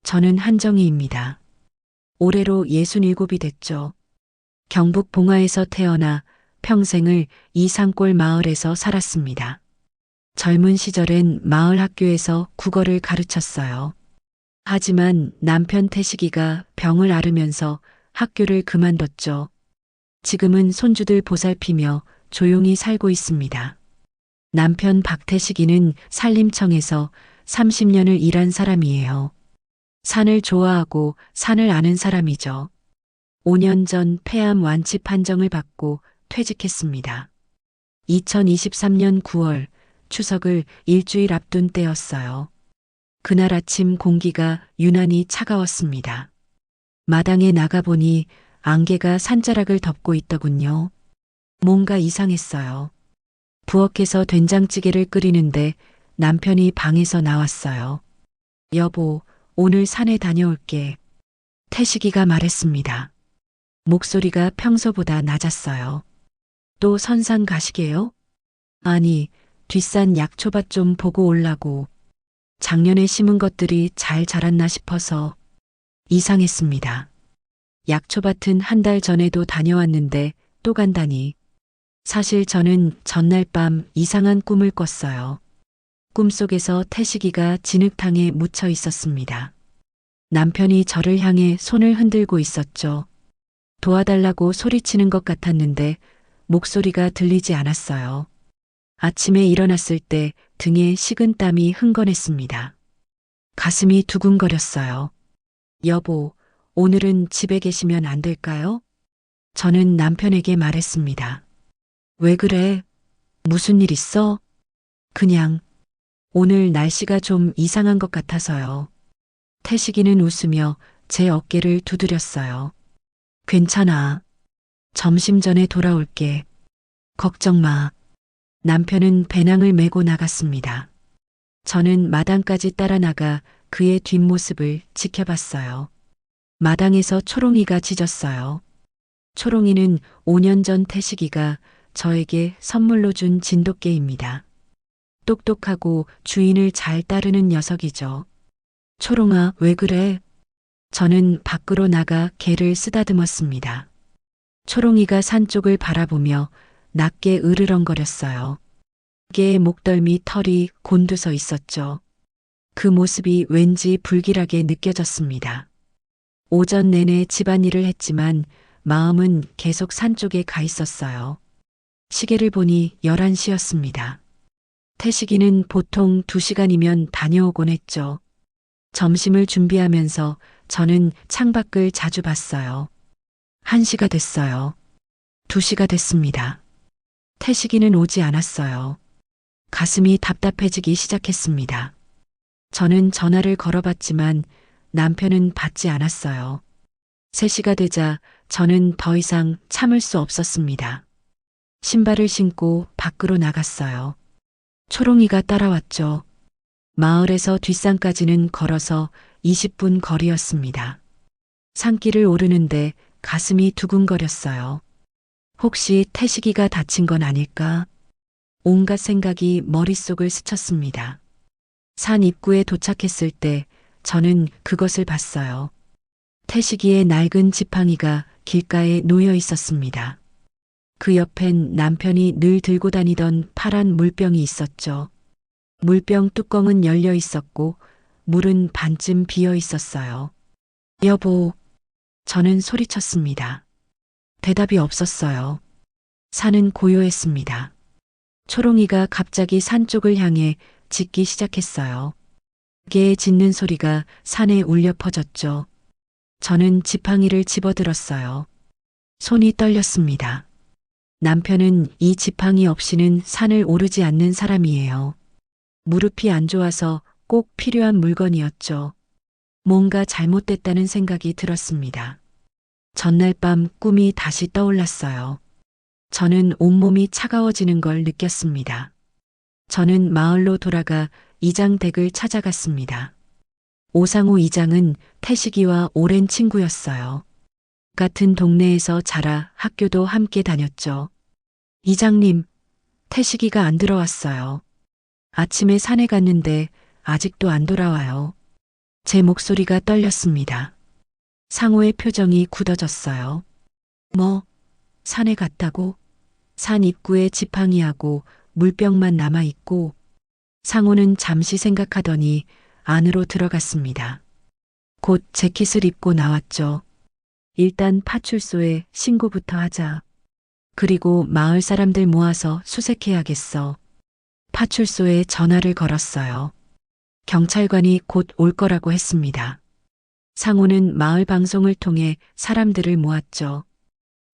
저는 한정희입니다. 올해로 67이 됐죠. 경북 봉화에서 태어나 평생을 이 산골 마을에서 살았습니다. 젊은 시절엔 마을 학교에서 국어를 가르쳤어요. 하지만 남편 태식이가 병을 앓으면서 학교를 그만뒀죠. 지금은 손주들 보살피며 조용히 살고 있습니다. 남편 박태식이는 산림청에서 30년을 일한 사람이에요. 산을 좋아하고 산을 아는 사람이죠. 5년 전 폐암 완치 판정을 받고 퇴직했습니다. 2023년 9월 추석을 일주일 앞둔 때였어요. 그날 아침 공기가 유난히 차가웠습니다. 마당에 나가보니 안개가 산자락을 덮고 있더군요. 뭔가 이상했어요. 부엌에서 된장찌개를 끓이는데 남편이 방에서 나왔어요. 여보, 오늘 산에 다녀올게. 태식이가 말했습니다. 목소리가 평소보다 낮았어요. 또 선산 가시게요? 아니, 뒷산 약초밭 좀 보고 올라고. 작년에 심은 것들이 잘 자랐나 싶어서 이상했습니다. 약초밭은 한 달 전에도 다녀왔는데 또 간다니. 사실 저는 전날 밤 이상한 꿈을 꿨어요. 꿈속에서 태식이가 진흙탕에 묻혀 있었습니다. 남편이 저를 향해 손을 흔들고 있었죠. 도와달라고 소리치는 것 같았는데 목소리가 들리지 않았어요. 아침에 일어났을 때 등에 식은 땀이 흥건했습니다. 가슴이 두근거렸어요. 여보, 오늘은 집에 계시면 안 될까요? 저는 남편에게 말했습니다. 왜 그래? 무슨 일 있어? 그냥 오늘 날씨가 좀 이상한 것 같아서요. 태식이는 웃으며 제 어깨를 두드렸어요. 괜찮아. 점심 전에 돌아올게. 걱정 마. 남편은 배낭을 메고 나갔습니다. 저는 마당까지 따라 나가 그의 뒷모습을 지켜봤어요. 마당에서 초롱이가 짖었어요. 초롱이는 5년 전 태식이가 저에게 선물로 준 진돗개입니다. 똑똑하고 주인을 잘 따르는 녀석이죠. 초롱아, 왜 그래? 저는 밖으로 나가 개를 쓰다듬었습니다. 초롱이가 산 쪽을 바라보며 낮게 으르렁거렸어요. 개의 목덜미 털이 곤두서 있었죠. 그 모습이 왠지 불길하게 느껴졌습니다. 오전 내내 집안일을 했지만 마음은 계속 산 쪽에 가 있었어요. 시계를 보니 11시였습니다. 태식이는 보통 2시간이면 다녀오곤 했죠. 점심을 준비하면서 저는 창밖을 자주 봤어요. 1시가 됐어요. 2시가 됐습니다. 태식이는 오지 않았어요. 가슴이 답답해지기 시작했습니다. 저는 전화를 걸어봤지만 남편은 받지 않았어요. 3시가 되자 저는 더 이상 참을 수 없었습니다. 신발을 신고 밖으로 나갔어요. 초롱이가 따라왔죠. 마을에서 뒷산까지는 걸어서 20분 거리였습니다. 산길을 오르는데 가슴이 두근거렸어요. 혹시 태식이가 다친 건 아닐까? 온갖 생각이 머릿속을 스쳤습니다. 산 입구에 도착했을 때 저는 그것을 봤어요. 태식이의 낡은 지팡이가 길가에 놓여 있었습니다. 그 옆엔 남편이 늘 들고 다니던 파란 물병이 있었죠. 물병 뚜껑은 열려 있었고 물은 반쯤 비어 있었어요. 여보, 저는 소리쳤습니다. 대답이 없었어요. 산은 고요했습니다. 초롱이가 갑자기 산 쪽을 향해 짖기 시작했어요. 개의 짖는 소리가 산에 울려 퍼졌죠. 저는 지팡이를 집어들었어요. 손이 떨렸습니다. 남편은 이 지팡이 없이는 산을 오르지 않는 사람이에요. 무릎이 안 좋아서 꼭 필요한 물건이었죠. 뭔가 잘못됐다는 생각이 들었습니다. 전날 밤 꿈이 다시 떠올랐어요. 저는 온몸이 차가워지는 걸 느꼈습니다. 저는 마을로 돌아가 이장 댁을 찾아갔습니다. 오상우 이장은 태식이와 오랜 친구였어요. 같은 동네에서 자라 학교도 함께 다녔죠. 이장님, 태식이가 안 들어왔어요. 아침에 산에 갔는데 아직도 안 돌아와요. 제 목소리가 떨렸습니다. 상호의 표정이 굳어졌어요. 뭐, 산에 갔다고? 산 입구에 지팡이하고 물병만 남아있고, 상호는 잠시 생각하더니 안으로 들어갔습니다. 곧 재킷을 입고 나왔죠. 일단 파출소에 신고부터 하자. 그리고 마을 사람들 모아서 수색해야겠어. 파출소에 전화를 걸었어요. 경찰관이 곧 올 거라고 했습니다. 상호는 마을 방송을 통해 사람들을 모았죠.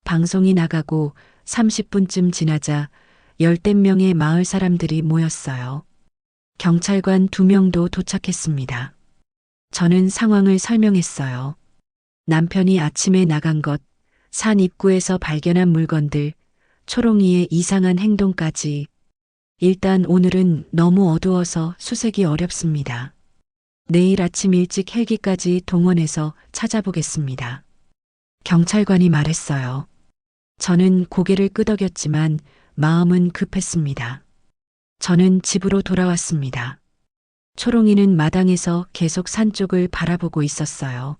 방송이 나가고 30분쯤 지나자 열댓 명의 마을 사람들이 모였어요. 경찰관 2명도 도착했습니다. 저는 상황을 설명했어요. 남편이 아침에 나간 것, 산 입구에서 발견한 물건들, 초롱이의 이상한 행동까지. 일단 오늘은 너무 어두워서 수색이 어렵습니다. 내일 아침 일찍 헬기까지 동원해서 찾아보겠습니다. 경찰관이 말했어요. 저는 고개를 끄덕였지만 마음은 급했습니다. 저는 집으로 돌아왔습니다. 초롱이는 마당에서 계속 산 쪽을 바라보고 있었어요.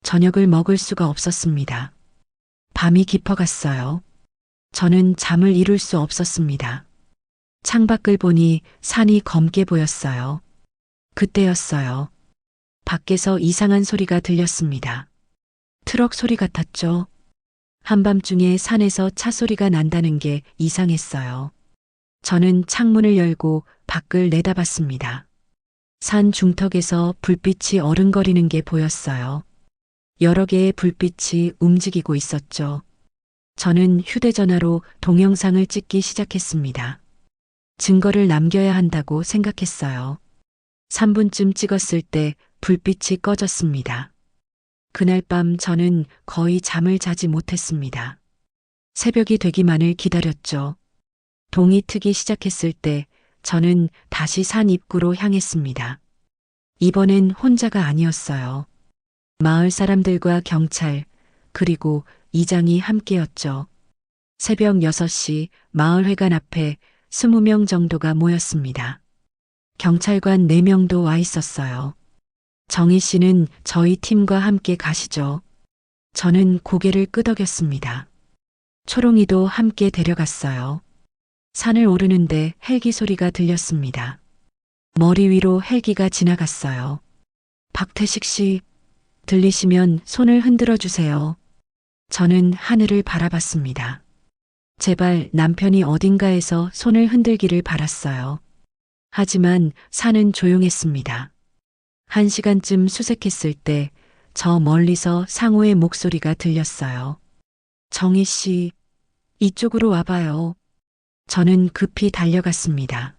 저녁을 먹을 수가 없었습니다. 밤이 깊어갔어요. 저는 잠을 이룰 수 없었습니다. 창밖을 보니 산이 검게 보였어요. 그때였어요. 밖에서 이상한 소리가 들렸습니다. 트럭 소리 같았죠. 한밤중에 산에서 차 소리가 난다는 게 이상했어요. 저는 창문을 열고 밖을 내다봤습니다. 산 중턱에서 불빛이 어른거리는 게 보였어요. 여러 개의 불빛이 움직이고 있었죠. 저는 휴대전화로 동영상을 찍기 시작했습니다. 증거를 남겨야 한다고 생각했어요. 3분쯤 찍었을 때 불빛이 꺼졌습니다. 그날 밤 저는 거의 잠을 자지 못했습니다. 새벽이 되기만을 기다렸죠. 동이 트기 시작했을 때 저는 다시 산 입구로 향했습니다. 이번엔 혼자가 아니었어요. 마을 사람들과 경찰, 그리고 이장이 함께였죠. 새벽 6시 마을회관 앞에 20명 정도가 모였습니다. 경찰관 4명도 와 있었어요. 정희 씨는 저희 팀과 함께 가시죠. 저는 고개를 끄덕였습니다. 초롱이도 함께 데려갔어요. 산을 오르는데 헬기 소리가 들렸습니다. 머리 위로 헬기가 지나갔어요. 박태식 씨, 들리시면 손을 흔들어 주세요. 저는 하늘을 바라봤습니다. 제발 남편이 어딘가에서 손을 흔들기를 바랐어요. 하지만 산은 조용했습니다. 1시간쯤 수색했을 때 저 멀리서 상호의 목소리가 들렸어요. 정희 씨, 이쪽으로 와봐요. 저는 급히 달려갔습니다.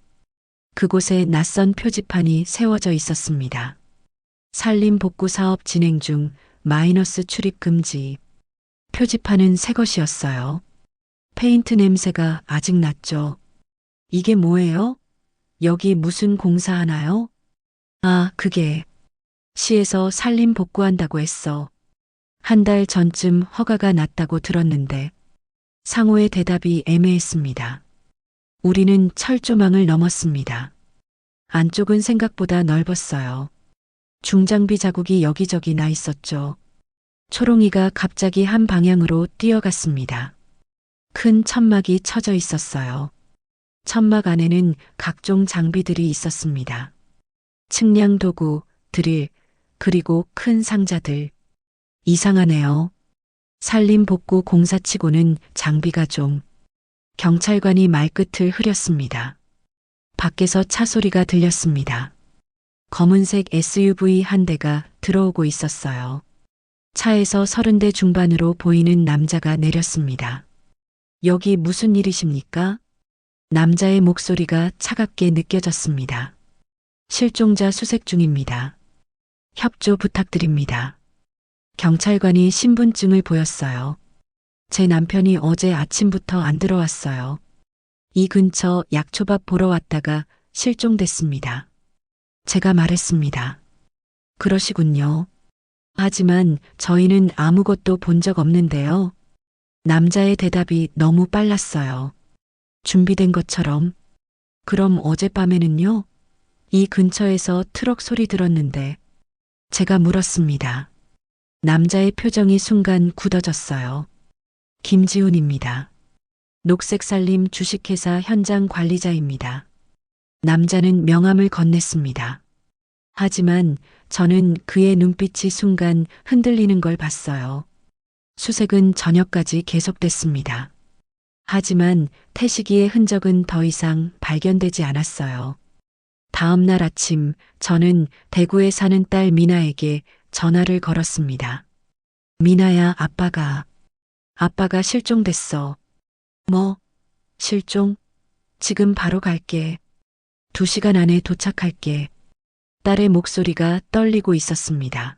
그곳에 낯선 표지판이 세워져 있었습니다. 산림 복구 사업 진행 중 마이너스 출입 금지. 표지판은 새 것이었어요. 페인트 냄새가 아직 났죠. 이게 뭐예요? 여기 무슨 공사하나요? 아, 그게 시에서 산림 복구한다고 했어. 한 달 전쯤 허가가 났다고 들었는데 상호의 대답이 애매했습니다. 우리는 철조망을 넘었습니다. 안쪽은 생각보다 넓었어요. 중장비 자국이 여기저기 나 있었죠. 초롱이가 갑자기 한 방향으로 뛰어갔습니다. 큰 천막이 쳐져 있었어요. 천막 안에는 각종 장비들이 있었습니다. 측량 도구, 드릴, 그리고 큰 상자들. 이상하네요. 산림 복구 공사치고는 장비가 좀. 경찰관이 말끝을 흐렸습니다. 밖에서 차 소리가 들렸습니다. 검은색 SUV 한 대가 들어오고 있었어요. 차에서 30대 중반으로 보이는 남자가 내렸습니다. 여기 무슨 일이십니까? 남자의 목소리가 차갑게 느껴졌습니다. 실종자 수색 중입니다. 협조 부탁드립니다. 경찰관이 신분증을 보였어요. 제 남편이 어제 아침부터 안 들어왔어요. 이 근처 약초밥 보러 왔다가 실종됐습니다. 제가 말했습니다. 그러시군요. 하지만 저희는 아무것도 본 적 없는데요. 남자의 대답이 너무 빨랐어요. 준비된 것처럼. 그럼 어젯밤에는요? 이 근처에서 트럭 소리 들었는데 제가 물었습니다. 남자의 표정이 순간 굳어졌어요. 김지훈입니다. 녹색살림 주식회사 현장 관리자입니다. 남자는 명함을 건넸습니다. 하지만 저는 그의 눈빛이 순간 흔들리는 걸 봤어요. 수색은 저녁까지 계속됐습니다. 하지만 태식이의 흔적은 더 이상 발견되지 않았어요. 다음 날 아침 저는 대구에 사는 딸 미나에게 전화를 걸었습니다. 미나야, 아빠가 실종됐어. 뭐? 실종? 지금 바로 갈게. 2시간 안에 도착할게. 딸의 목소리가 떨리고 있었습니다.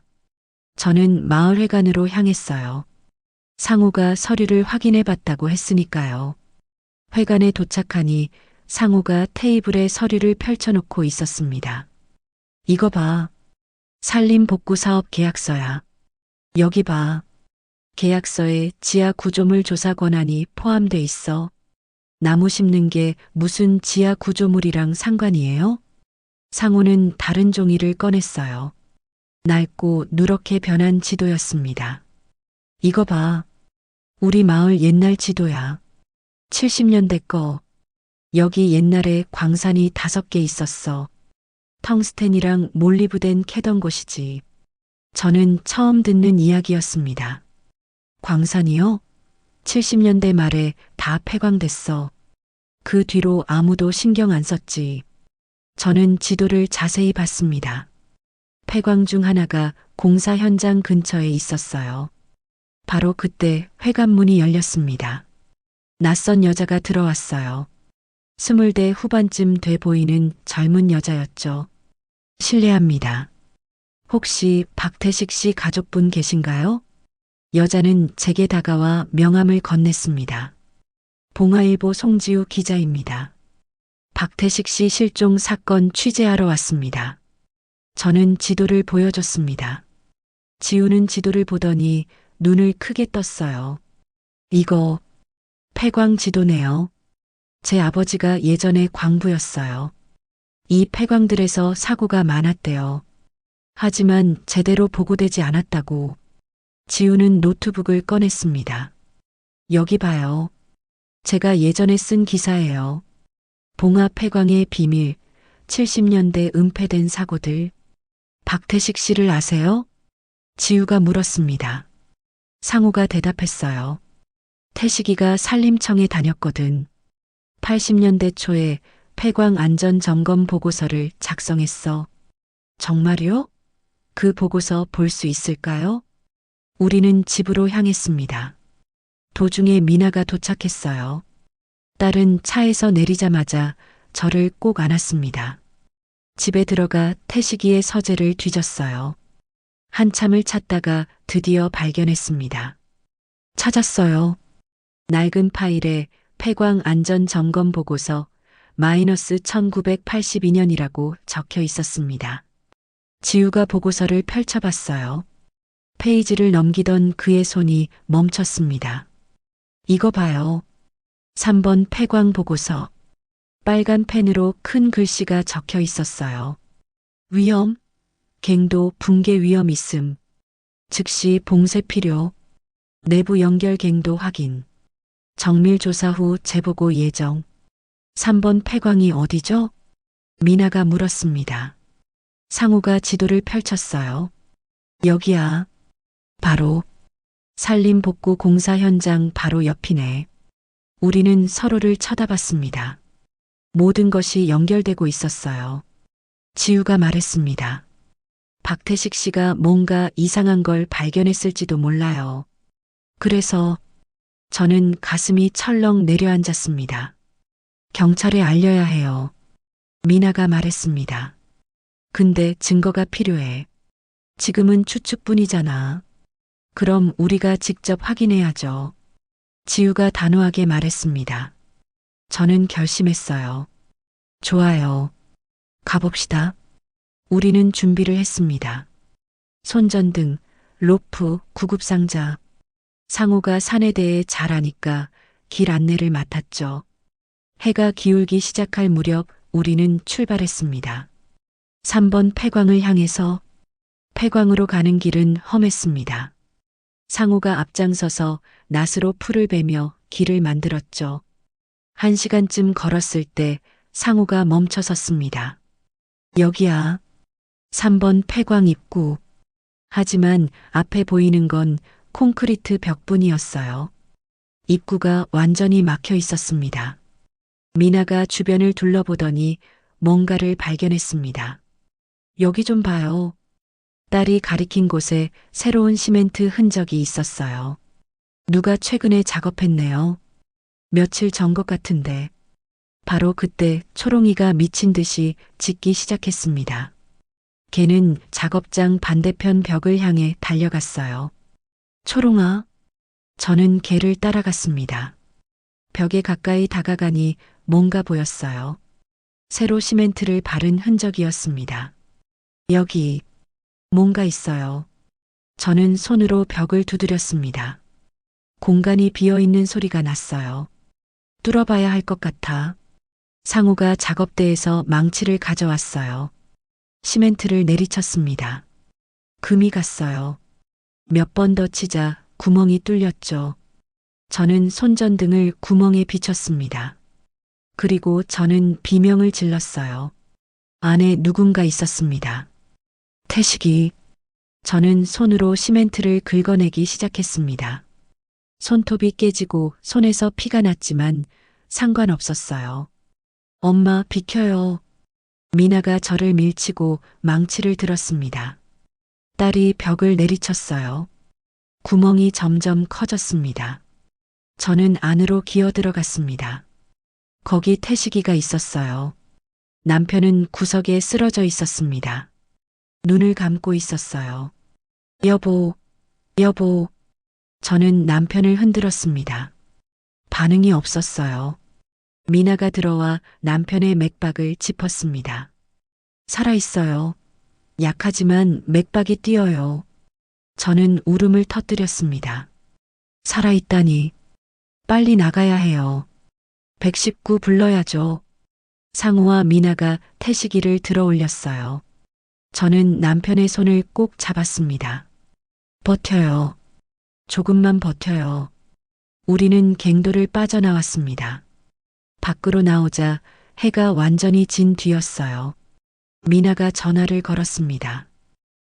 저는 마을회관으로 향했어요. 상우가 서류를 확인해 봤다고 했으니까요. 회관에 도착하니 상우가 테이블에 서류를 펼쳐놓고 있었습니다. 이거 봐. 산림복구사업 계약서야. 여기 봐. 계약서에 지하 구조물 조사 권한이 포함돼 있어. 나무 심는 게 무슨 지하 구조물이랑 상관이에요? 상우는 다른 종이를 꺼냈어요. 낡고 누렇게 변한 지도였습니다. 이거 봐. 우리 마을 옛날 지도야. 70년대 거. 여기 옛날에 광산이 5개 있었어. 텅스텐이랑 몰리브덴 캐던 곳이지. 저는 처음 듣는 이야기였습니다. 광산이요? 70년대 말에 다 폐광됐어. 그 뒤로 아무도 신경 안 썼지. 저는 지도를 자세히 봤습니다. 폐광 중 하나가 공사 현장 근처에 있었어요. 바로 그때 회관문이 열렸습니다. 낯선 여자가 들어왔어요. 20대 후반쯤 돼 보이는 젊은 여자였죠. 실례합니다. 혹시 박태식 씨 가족분 계신가요? 여자는 제게 다가와 명함을 건넸습니다. 봉화일보 송지우 기자입니다. 박태식 씨 실종 사건 취재하러 왔습니다. 저는 지도를 보여줬습니다. 지우는 지도를 보더니 눈을 크게 떴어요. 이거 폐광 지도네요. 제 아버지가 예전에 광부였어요. 이 폐광들에서 사고가 많았대요. 하지만 제대로 보고되지 않았다고. 지우는 노트북을 꺼냈습니다. 여기 봐요. 제가 예전에 쓴 기사예요. 봉화 폐광의 비밀, 70년대 은폐된 사고들. 박태식 씨를 아세요? 지우가 물었습니다. 상우가 대답했어요. 태식이가 산림청에 다녔거든. 80년대 초에 폐광 안전 점검 보고서를 작성했어. 정말요? 그 보고서 볼 수 있을까요? 우리는 집으로 향했습니다. 도중에 미나가 도착했어요. 딸은 차에서 내리자마자 저를 꼭 안았습니다. 집에 들어가 태식이의 서재를 뒤졌어요. 한참을 찾다가 드디어 발견했습니다. 찾았어요. 낡은 파일에 폐광 안전 점검 보고서 마이너스 1982년이라고 적혀 있었습니다. 지우가 보고서를 펼쳐봤어요. 페이지를 넘기던 그의 손이 멈췄습니다. 이거 봐요. 3번 폐광 보고서. 빨간 펜으로 큰 글씨가 적혀 있었어요. 위험, 갱도 붕괴 위험 있음. 즉시 봉쇄 필요. 내부 연결 갱도 확인. 정밀 조사 후 재보고 예정. 3번 폐광이 어디죠? 미나가 물었습니다. 상우가 지도를 펼쳤어요. 여기야. 바로 산림복구 공사 현장 바로 옆이네. 우리는 서로를 쳐다봤습니다. 모든 것이 연결되고 있었어요. 지우가 말했습니다. 박태식 씨가 뭔가 이상한 걸 발견했을지도 몰라요. 그래서 저는 가슴이 철렁 내려앉았습니다. 경찰에 알려야 해요. 미나가 말했습니다. 근데 증거가 필요해. 지금은 추측뿐이잖아. 그럼 우리가 직접 확인해야죠. 지우가 단호하게 말했습니다. 저는 결심했어요. 좋아요. 가봅시다. 우리는 준비를 했습니다. 손전등, 로프, 구급상자. 상우가 산에 대해 잘 아니까 길 안내를 맡았죠. 해가 기울기 시작할 무렵 우리는 출발했습니다. 3번 폐광을 향해서 폐광으로 가는 길은 험했습니다. 상우가 앞장서서 낫으로 풀을 베며 길을 만들었죠. 1시간쯤 걸었을 때 상우가 멈춰 섰습니다. 여기야. 3번 폐광 입구. 하지만 앞에 보이는 건 콘크리트 벽뿐이었어요. 입구가 완전히 막혀 있었습니다. 미나가 주변을 둘러보더니 뭔가를 발견했습니다. 여기 좀 봐요. 딸이 가리킨 곳에 새로운 시멘트 흔적이 있었어요. 누가 최근에 작업했네요. 며칠 전 것 같은데. 바로 그때 초롱이가 미친 듯이 짖기 시작했습니다. 걔는 작업장 반대편 벽을 향해 달려갔어요. 초롱아. 저는 걔를 따라갔습니다. 벽에 가까이 다가가니 뭔가 보였어요. 새로 시멘트를 바른 흔적이었습니다. 여기 뭔가 있어요. 저는 손으로 벽을 두드렸습니다. 공간이 비어있는 소리가 났어요. 뚫어봐야 할 것 같아. 상우가 작업대에서 망치를 가져왔어요. 시멘트를 내리쳤습니다. 금이 갔어요. 몇 번 더 치자 구멍이 뚫렸죠. 저는 손전등을 구멍에 비췄습니다. 그리고 저는 비명을 질렀어요. 안에 누군가 있었습니다. 태식이. 저는 손으로 시멘트를 긁어내기 시작했습니다. 손톱이 깨지고 손에서 피가 났지만 상관없었어요. 엄마 비켜요. 미나가 저를 밀치고 망치를 들었습니다. 딸이 벽을 내리쳤어요. 구멍이 점점 커졌습니다. 저는 안으로 기어 들어갔습니다. 거기 태식이가 있었어요. 남편은 구석에 쓰러져 있었습니다. 눈을 감고 있었어요. 여보, 여보. 저는 남편을 흔들었습니다. 반응이 없었어요. 미나가 들어와 남편의 맥박을 짚었습니다. 살아있어요. 약하지만 맥박이 뛰어요. 저는 울음을 터뜨렸습니다. 살아있다니. 빨리 나가야 해요. 119 불러야죠. 상우와 미나가 태식이를 들어 올렸어요. 저는 남편의 손을 꼭 잡았습니다. 버텨요. 조금만 버텨요. 우리는 갱도를 빠져나왔습니다. 밖으로 나오자 해가 완전히 진 뒤였어요. 미나가 전화를 걸었습니다.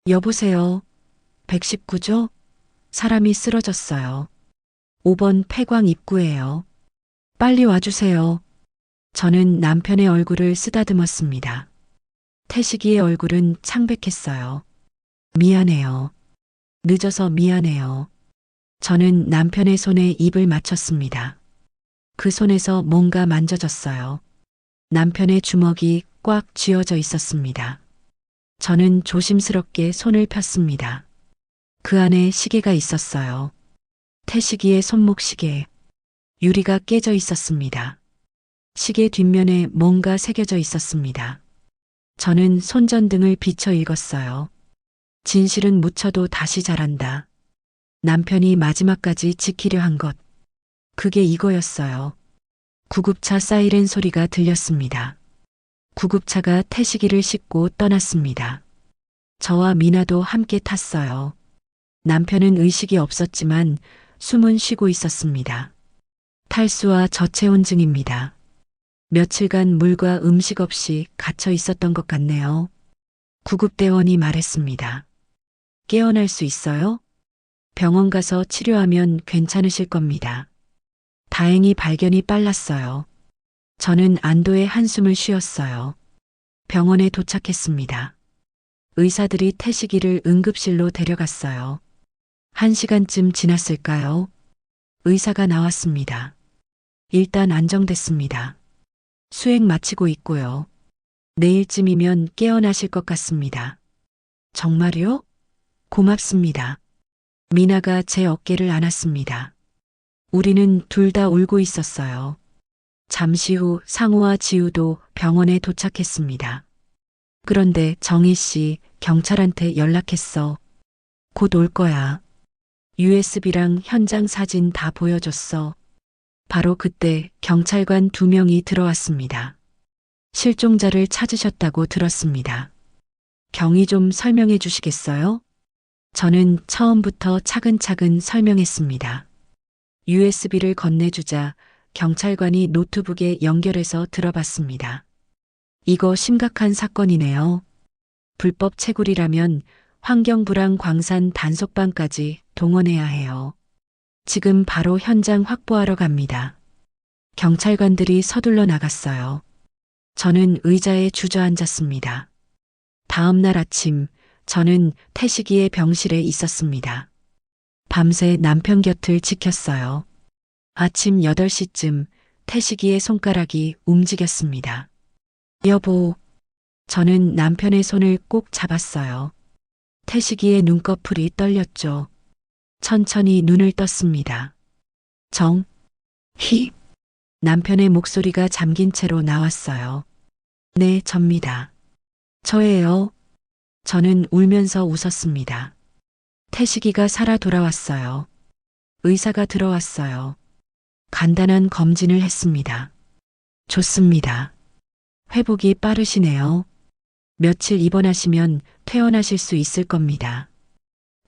여보세요. 119죠? 사람이 쓰러졌어요. 5번 폐광 입구예요. 빨리 와주세요. 저는 남편의 얼굴을 쓰다듬었습니다. 태식이의 얼굴은 창백했어요. 미안해요. 늦어서 미안해요. 저는 남편의 손에 입을 맞췄습니다. 그 손에서 뭔가 만져졌어요. 남편의 주먹이 꽉 쥐어져 있었습니다. 저는 조심스럽게 손을 폈습니다. 그 안에 시계가 있었어요. 태식이의 손목 시계. 유리가 깨져 있었습니다. 시계 뒷면에 뭔가 새겨져 있었습니다. 저는 손전등을 비춰 읽었어요. 진실은 묻혀도 다시 자란다. 남편이 마지막까지 지키려 한 것. 그게 이거였어요. 구급차 사이렌 소리가 들렸습니다. 구급차가 태식이를 싣고 떠났습니다. 저와 미나도 함께 탔어요. 남편은 의식이 없었지만 숨은 쉬고 있었습니다. 탈수와 저체온증입니다. 며칠간 물과 음식 없이 갇혀 있었던 것 같네요. 구급대원이 말했습니다. 깨어날 수 있어요? 병원 가서 치료하면 괜찮으실 겁니다. 다행히 발견이 빨랐어요. 저는 안도의 한숨을 쉬었어요. 병원에 도착했습니다. 의사들이 태식이를 응급실로 데려갔어요. 1시간쯤 지났을까요? 의사가 나왔습니다. 일단 안정됐습니다. 수액 마치고 있고요. 내일쯤이면 깨어나실 것 같습니다. 정말요? 고맙습니다. 미나가 제 어깨를 안았습니다. 우리는 둘 다 울고 있었어요. 잠시 후 상우와 지우도 병원에 도착했습니다. 그런데 정희 씨 경찰한테 연락했어. 곧 올 거야. USB랑 현장 사진 다 보여줬어. 바로 그때 경찰관 2명이 들어왔습니다. 실종자를 찾으셨다고 들었습니다. 경위 좀 설명해 주시겠어요? 저는 처음부터 차근차근 설명했습니다. USB를 건네주자 경찰관이 노트북에 연결해서 들어봤습니다. 이거 심각한 사건이네요. 불법 채굴이라면 환경부랑 광산 단속반까지 동원해야 해요. 지금 바로 현장 확보하러 갑니다. 경찰관들이 서둘러 나갔어요. 저는 의자에 주저앉았습니다. 다음 날 아침, 저는 태식이의 병실에 있었습니다. 밤새 남편 곁을 지켰어요. 아침 8시쯤 태식이의 손가락이 움직였습니다. 여보, 저는 남편의 손을 꼭 잡았어요. 태식이의 눈꺼풀이 떨렸죠. 천천히 눈을 떴습니다. 히. 남편의 목소리가 잠긴 채로 나왔어요. 네, 접니다. 저예요. 저는 울면서 웃었습니다. 태식이가 살아 돌아왔어요. 의사가 들어왔어요. 간단한 검진을 했습니다. 좋습니다. 회복이 빠르시네요. 며칠 입원하시면 퇴원하실 수 있을 겁니다.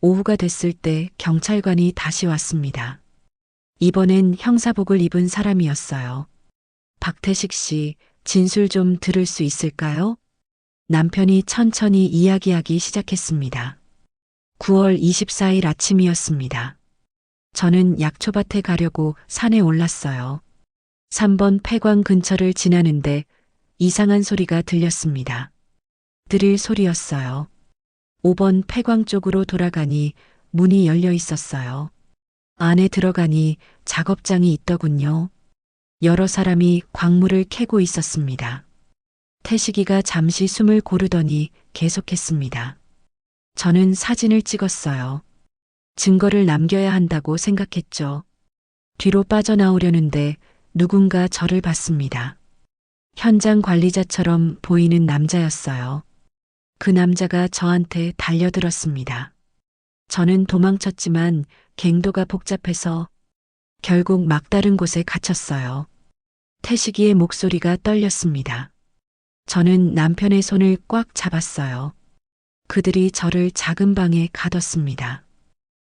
오후가 됐을 때 경찰관이 다시 왔습니다. 이번엔 형사복을 입은 사람이었어요. 박태식 씨, 진술 좀 들을 수 있을까요? 남편이 천천히 이야기하기 시작했습니다. 9월 24일 아침이었습니다. 저는 약초밭에 가려고 산에 올랐어요. 3번 폐광 근처를 지나는데 이상한 소리가 들렸습니다. 드릴 소리였어요. 5번 폐광 쪽으로 돌아가니 문이 열려 있었어요. 안에 들어가니 작업장이 있더군요. 여러 사람이 광물을 캐고 있었습니다. 태식이가 잠시 숨을 고르더니 계속했습니다. 저는 사진을 찍었어요. 증거를 남겨야 한다고 생각했죠. 뒤로 빠져나오려는데 누군가 저를 봤습니다. 현장 관리자처럼 보이는 남자였어요. 그 남자가 저한테 달려들었습니다. 저는 도망쳤지만 갱도가 복잡해서 결국 막다른 곳에 갇혔어요. 태식이의 목소리가 떨렸습니다. 저는 남편의 손을 꽉 잡았어요. 그들이 저를 작은 방에 가뒀습니다.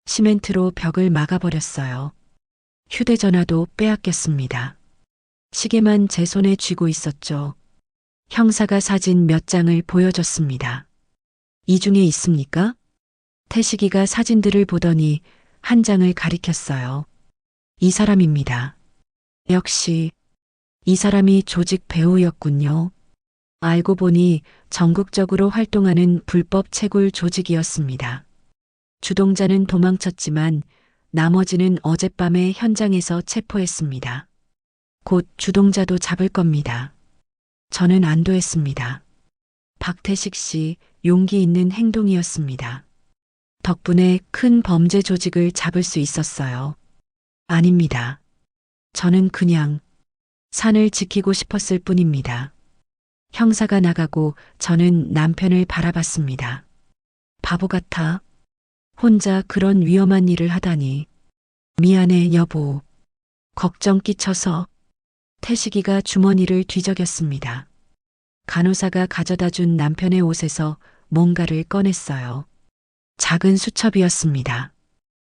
시멘트로 벽을 막아버렸어요. 휴대전화도 빼앗겼습니다. 시계만 제 손에 쥐고 있었죠. 형사가 사진 몇 장을 보여줬습니다. 이 중에 있습니까? 태식이가 사진들을 보더니 한 장을 가리켰어요. 이 사람입니다. 역시 이 사람이 조직 배우였군요. 알고 보니 전국적으로 활동하는 불법 채굴 조직이었습니다. 주동자는 도망쳤지만 나머지는 어젯밤에 현장에서 체포했습니다. 곧 주동자도 잡을 겁니다. 저는 안도했습니다. 박태식 씨 용기 있는 행동이었습니다. 덕분에 큰 범죄 조직을 잡을 수 있었어요. 아닙니다. 저는 그냥 산을 지키고 싶었을 뿐입니다. 형사가 나가고 저는 남편을 바라봤습니다. 바보 같아. 혼자 그런 위험한 일을 하다니. 미안해, 여보. 걱정 끼쳐서. 태식이가 주머니를 뒤적였습니다. 간호사가 가져다 준 남편의 옷에서 뭔가를 꺼냈어요. 작은 수첩이었습니다.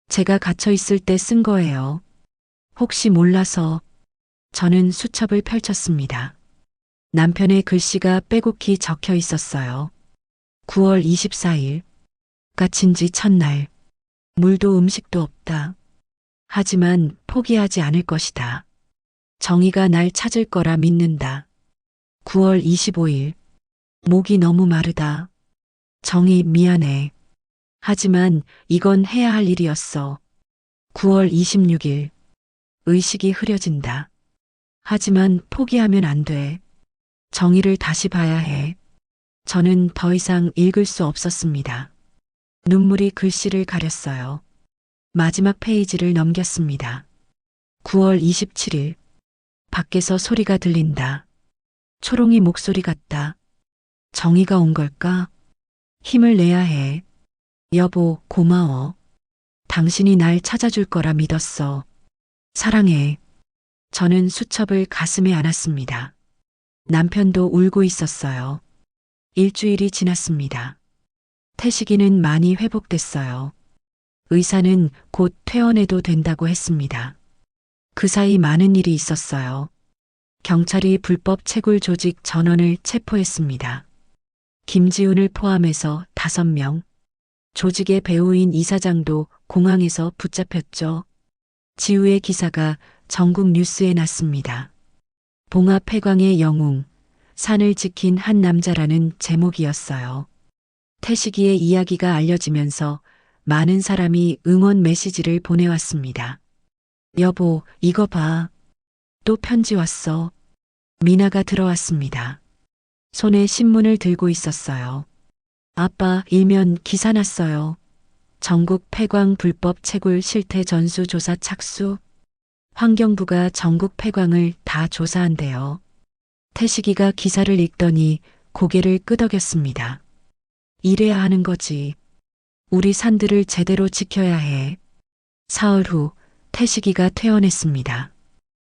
제가 갇혀 있을 때 쓴 거예요. 혹시 몰라서. 저는 수첩을 펼쳤습니다. 남편의 글씨가 빼곡히 적혀 있었어요. 9월 24일. 갇힌 지 첫날. 물도 음식도 없다. 하지만 포기하지 않을 것이다. 정의가 날 찾을 거라 믿는다. 9월 25일. 목이 너무 마르다. 정의 미안해. 하지만 이건 해야 할 일이었어. 9월 26일. 의식이 흐려진다. 하지만 포기하면 안 돼. 정의를 다시 봐야 해. 저는 더 이상 읽을 수 없었습니다. 눈물이 글씨를 가렸어요. 마지막 페이지를 넘겼습니다. 9월 27일. 밖에서 소리가 들린다. 초롱이 목소리 같다. 정의가 온 걸까? 힘을 내야 해. 여보, 고마워. 당신이 날 찾아줄 거라 믿었어. 사랑해. 저는 수첩을 가슴에 안았습니다. 남편도 울고 있었어요. 일주일이 지났습니다. 태식이는 많이 회복됐어요. 의사는 곧 퇴원해도 된다고 했습니다. 그 사이 많은 일이 있었어요. 경찰이 불법 채굴 조직 전원을 체포했습니다. 김지훈을 포함해서 5명, 조직의 배우인 이사장도 공항에서 붙잡혔죠. 지우의 기사가 전국 뉴스에 났습니다. 봉화 폐광의 영웅, 산을 지킨 한 남자라는 제목이었어요. 태식이의 이야기가 알려지면서 많은 사람이 응원 메시지를 보내왔습니다. 여보, 이거 봐. 또 편지 왔어. 미나가 들어왔습니다. 손에 신문을 들고 있었어요. 아빠, 일면 기사 났어요. 전국 폐광 불법 채굴 실태 전수 조사 착수. 환경부가 전국 폐광을 다 조사한대요. 태식이가 기사를 읽더니 고개를 끄덕였습니다. 이래야 하는 거지. 우리 산들을 제대로 지켜야 해. 사흘 후 태식이가 퇴원했습니다.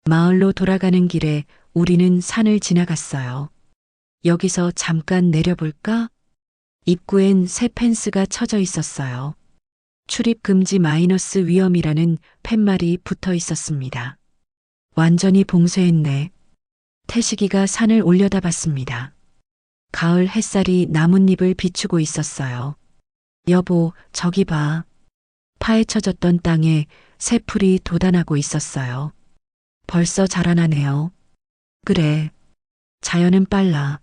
마을로 돌아가는 길에 우리는 산을 지나갔어요. 여기서 잠깐 내려볼까? 입구엔 새 펜스가 쳐져 있었어요. 출입 금지 마이너스 위험이라는 팻말이 붙어 있었습니다. 완전히 봉쇄했네. 태식이가 산을 올려다봤습니다. 가을 햇살이 나뭇잎을 비추고 있었어요. 여보, 저기 봐. 파헤쳐졌던 땅에 새 풀이 돋아나고 있었어요. 벌써 자라나네요. 그래. 자연은 빨라.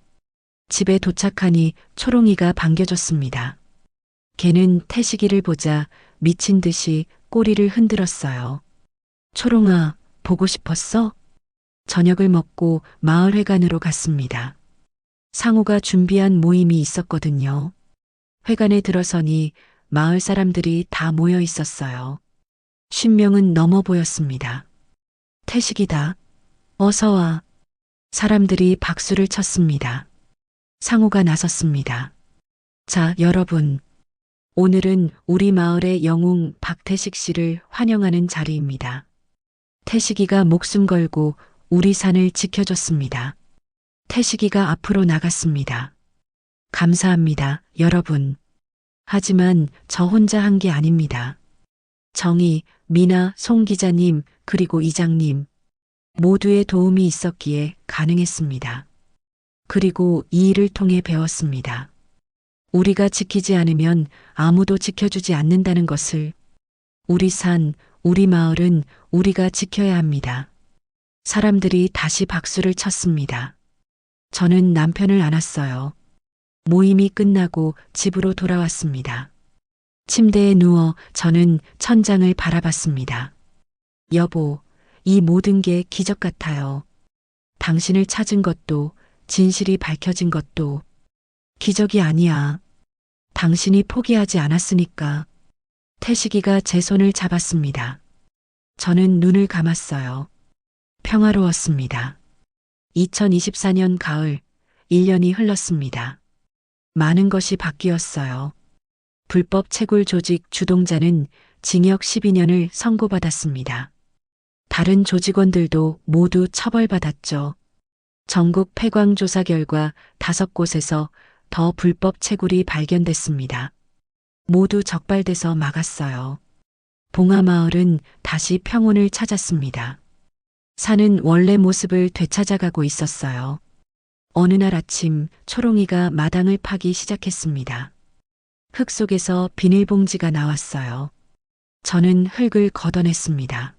집에 도착하니 초롱이가 반겨줬습니다. 걔는 태식이를 보자 미친 듯이 꼬리를 흔들었어요. 초롱아, 보고 싶었어? 저녁을 먹고 마을회관으로 갔습니다. 상우가 준비한 모임이 있었거든요. 회관에 들어서니 마을 사람들이 다 모여 있었어요. 50명은 넘어 보였습니다. 태식이다. 어서 와. 사람들이 박수를 쳤습니다. 상우가 나섰습니다. 자, 여러분. 오늘은 우리 마을의 영웅 박태식 씨를 환영하는 자리입니다. 태식이가 목숨 걸고 우리 산을 지켜줬습니다. 태식이가 앞으로 나갔습니다. 감사합니다, 여러분. 하지만 저 혼자 한 게 아닙니다. 정희, 미나, 송 기자님, 그리고 이장님 모두의 도움이 있었기에 가능했습니다. 그리고 이 일을 통해 배웠습니다. 우리가 지키지 않으면 아무도 지켜주지 않는다는 것을. 우리 산, 우리 마을은 우리가 지켜야 합니다. 사람들이 다시 박수를 쳤습니다. 저는 남편을 안았어요. 모임이 끝나고 집으로 돌아왔습니다. 침대에 누워 저는 천장을 바라봤습니다. 여보, 이 모든 게 기적 같아요. 당신을 찾은 것도, 진실이 밝혀진 것도 기적이 아니야. 당신이 포기하지 않았으니까. 태식이가 제 손을 잡았습니다. 저는 눈을 감았어요. 평화로웠습니다. 2024년 가을, 1년이 흘렀습니다. 많은 것이 바뀌었어요. 불법 채굴 조직 주동자는 징역 12년을 선고받았습니다. 다른 조직원들도 모두 처벌받았죠. 전국 폐광 조사 결과 5곳에서 더 불법 채굴이 발견됐습니다. 모두 적발돼서 막았어요. 봉화마을은 다시 평온을 찾았습니다. 산은 원래 모습을 되찾아가고 있었어요. 어느 날 아침 초롱이가 마당을 파기 시작했습니다. 흙 속에서 비닐봉지가 나왔어요. 저는 흙을 걷어냈습니다.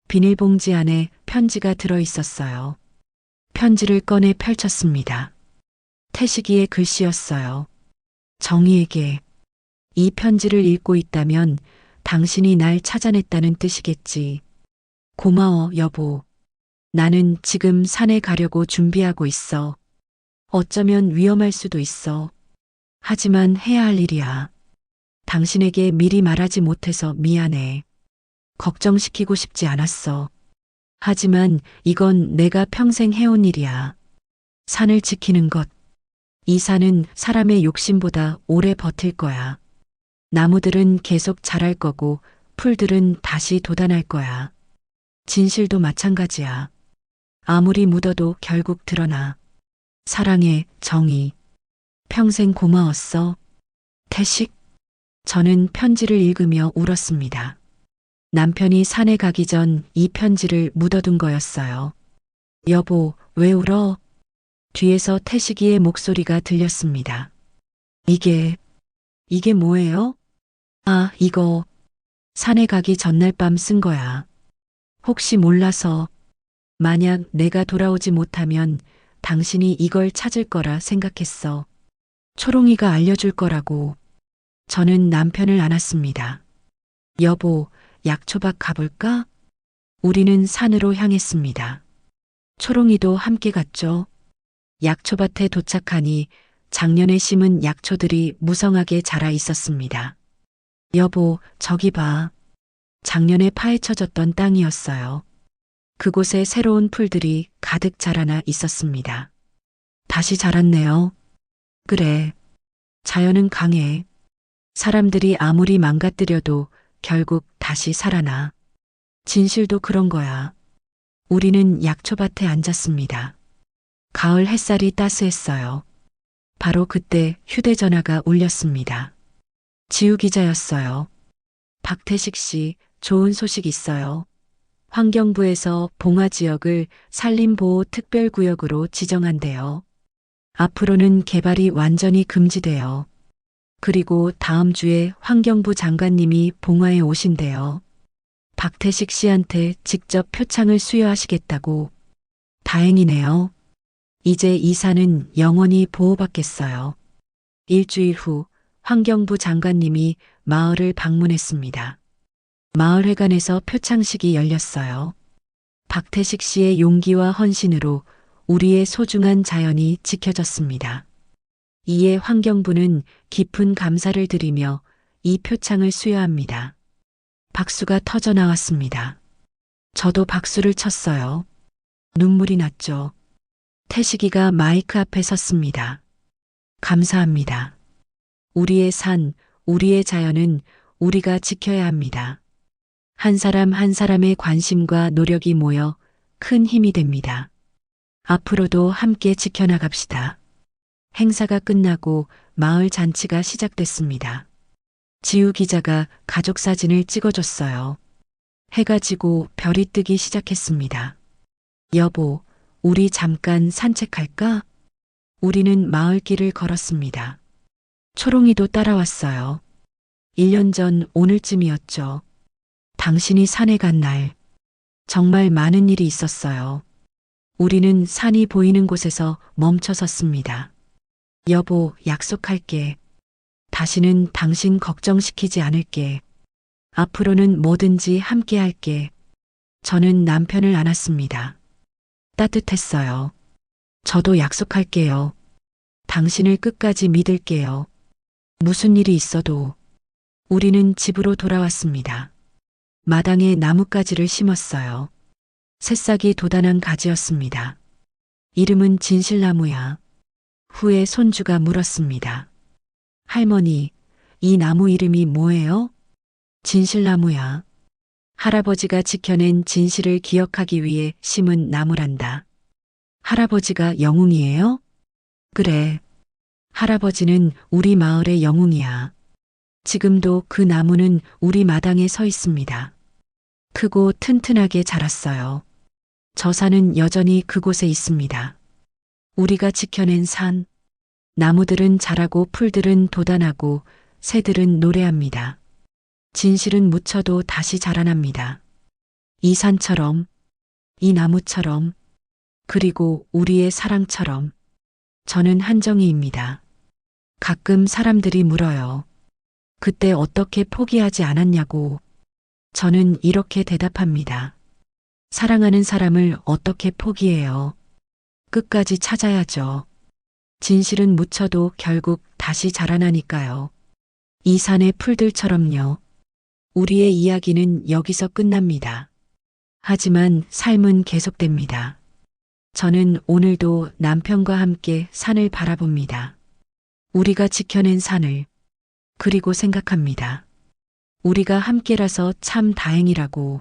비닐봉지 안에 편지가 들어 있었어요. 편지를 꺼내 펼쳤습니다. 태식이의 글씨였어요. 정희에게. 이 편지를 읽고 있다면 당신이 날 찾아냈다는 뜻이겠지. 고마워, 여보. 나는 지금 산에 가려고 준비하고 있어. 어쩌면 위험할 수도 있어. 하지만 해야 할 일이야. 당신에게 미리 말하지 못해서 미안해. 걱정시키고 싶지 않았어. 하지만 이건 내가 평생 해온 일이야. 산을 지키는 것. 이 산은 사람의 욕심보다 오래 버틸 거야. 나무들은 계속 자랄 거고 풀들은 다시 돋아날 거야. 진실도 마찬가지야. 아무리 묻어도 결국 드러나. 사랑해, 정희. 평생 고마웠어. 태식? 저는 편지를 읽으며 울었습니다. 남편이 산에 가기 전 이 편지를 묻어둔 거였어요. 여보, 왜 울어? 뒤에서 태식이의 목소리가 들렸습니다. 이게 뭐예요? 아, 이거 산에 가기 전날 밤 쓴 거야. 혹시 몰라서 만약 내가 돌아오지 못하면 당신이 이걸 찾을 거라 생각했어. 초롱이가 알려줄 거라고. 저는 남편을 안았습니다. 여보, 약초밭 가볼까? 우리는 산으로 향했습니다. 초롱이도 함께 갔죠. 약초밭에 도착하니 작년에 심은 약초들이 무성하게 자라 있었습니다. 여보, 저기 봐. 작년에 파헤쳐졌던 땅이었어요. 그곳에 새로운 풀들이 가득 자라나 있었습니다. 다시 자랐네요. 그래. 자연은 강해. 사람들이 아무리 망가뜨려도 결국 다시 살아나. 진실도 그런 거야. 우리는 약초밭에 앉았습니다. 가을 햇살이 따스했어요. 바로 그때 휴대전화가 울렸습니다. 지우 기자였어요. 박태식 씨, 좋은 소식 있어요. 환경부에서 봉화 지역을 산림보호 특별구역으로 지정한대요. 앞으로는 개발이 완전히 금지돼요. 그리고 다음 주에 환경부 장관님이 봉화에 오신대요. 박태식 씨한테 직접 표창을 수여하시겠다고. 다행이네요. 이제 이 산은 영원히 보호받겠어요. 일주일 후 환경부 장관님이 마을을 방문했습니다. 마을회관에서 표창식이 열렸어요. 박태식 씨의 용기와 헌신으로 우리의 소중한 자연이 지켜졌습니다. 이에 환경부는 깊은 감사를 드리며 이 표창을 수여합니다. 박수가 터져 나왔습니다. 저도 박수를 쳤어요. 눈물이 났죠. 태식이가 마이크 앞에 섰습니다. 감사합니다. 우리의 산, 우리의 자연은 우리가 지켜야 합니다. 한 사람 한 사람의 관심과 노력이 모여 큰 힘이 됩니다. 앞으로도 함께 지켜나갑시다. 행사가 끝나고 마을 잔치가 시작됐습니다. 지우 기자가 가족 사진을 찍어줬어요. 해가 지고 별이 뜨기 시작했습니다. 여보, 우리 잠깐 산책할까? 우리는 마을길을 걸었습니다. 초롱이도 따라왔어요. 1년 전 오늘쯤이었죠. 당신이 산에 간 날. 정말 많은 일이 있었어요. 우리는 산이 보이는 곳에서 멈춰 섰습니다. 여보, 약속할게. 다시는 당신 걱정시키지 않을게. 앞으로는 뭐든지 함께 할게. 저는 남편을 안았습니다. 따뜻했어요. 저도 약속할게요. 당신을 끝까지 믿을게요. 무슨 일이 있어도. 우리는 집으로 돌아왔습니다. 마당에 나뭇가지를 심었어요. 새싹이 돋아난 가지였습니다. 이름은 진실나무야. 후에 손주가 물었습니다. 할머니, 이 나무 이름이 뭐예요? 진실나무야. 할아버지가 지켜낸 진실을 기억하기 위해 심은 나무란다. 할아버지가 영웅이에요? 그래. 할아버지는 우리 마을의 영웅이야. 지금도 그 나무는 우리 마당에 서 있습니다. 크고 튼튼하게 자랐어요. 저 산은 여전히 그곳에 있습니다. 우리가 지켜낸 산. 나무들은 자라고 풀들은 돋아나고 새들은 노래합니다. 진실은 묻혀도 다시 자라납니다. 이 산처럼, 이 나무처럼, 그리고 우리의 사랑처럼. 저는 한정희입니다. 가끔 사람들이 물어요. 그때 어떻게 포기하지 않았냐고. 저는 이렇게 대답합니다. 사랑하는 사람을 어떻게 포기해요? 끝까지 찾아야죠. 진실은 묻혀도 결국 다시 자라나니까요. 이 산의 풀들처럼요. 우리의 이야기는 여기서 끝납니다. 하지만 삶은 계속됩니다. 저는 오늘도 남편과 함께 산을 바라봅니다. 우리가 지켜낸 산을. 그리고 생각합니다. 우리가 함께라서 참 다행이라고.